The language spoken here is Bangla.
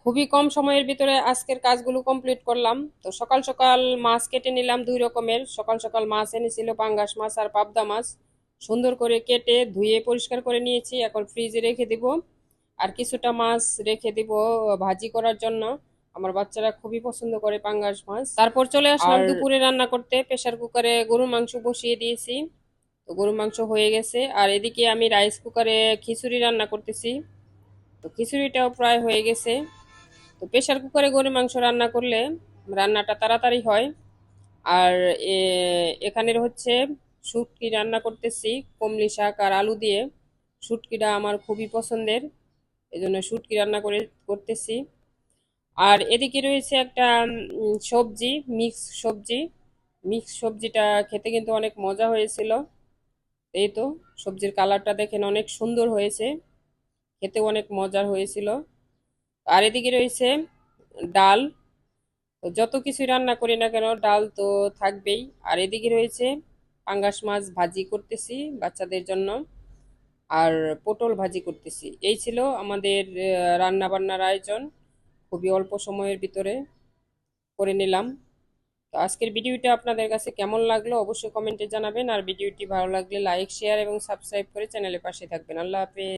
খুবই কম সময়ের ভিতরে আজকের কাজগুলো কমপ্লিট করলাম। তো সকাল সকাল মাছ কেটে নিলাম দুই রকমের। সকাল সকাল মাছ এনেছিল পাঙ্গাস মাছ আর পাবদা মাছ। সুন্দর করে কেটে ধুয়ে পরিষ্কার করে নিয়েছি, এখন ফ্রিজে রেখে দিব। আর কিছুটা মাছ রেখে দিব ভাজি করার জন্য। আমার বাচ্চারা খুবই পছন্দ করে পাঙ্গাস মাছ। তারপর চলে আসলাম দুপুরে রান্না করতে। প্রেসার কুকারে গরুর মাংস বসিয়ে দিয়েছি। তো গরুর মাংস হয়ে গেছে, আর এদিকে আমি রাইস কুকারে খিচুড়ি রান্না করতেছি। তো খিচুড়িটাও প্রায় হয়ে গেছে। তো প্রেসার কুকারে গরুর মাংস রান্না করলে রান্নাটা তাড়াতাড়ি হয়। আর এখানের হচ্ছে শুটকি রান্না করতেছি, কমলি শাক আর আলু দিয়ে। শুটকিটা আমার খুবই পছন্দের, এই জন্য শুটকি রান্না করতেছি। আর এদিকে রয়েছে একটা সবজি, মিক্স সবজি। মিক্স সবজিটা খেতে কিন্তু অনেক মজা হয়েছিল। এই তো, সবজির কালারটা দেখেন অনেক সুন্দর হয়েছে, খেতে অনেক মজার হয়েছিল। আর এদিকে রয়েছে ডাল। তো যত কিছু রান্না করি না কেন ডাল তো থাকবেই। আর এদিকে রয়েছে পাঙ্গাস মাছ ভাজি করতেছি বাচ্চাদের জন্য, আর পটল ভাজি করতেছি। এই ছিল আমাদের রান্না বান্নার আয়োজন, খুবই অল্প সময়ের ভিতরে করে নিলাম। তো আজকের ভিডিওটা আপনাদের কাছে কেমন লাগলো অবশ্যই কমেন্টে জানাবেন, আর ভিডিওটি ভালো লাগলে লাইক শেয়ার এবং সাবস্ক্রাইব করে চ্যানেলের পাশে থাকবেন। আল্লাহ হাফেজ।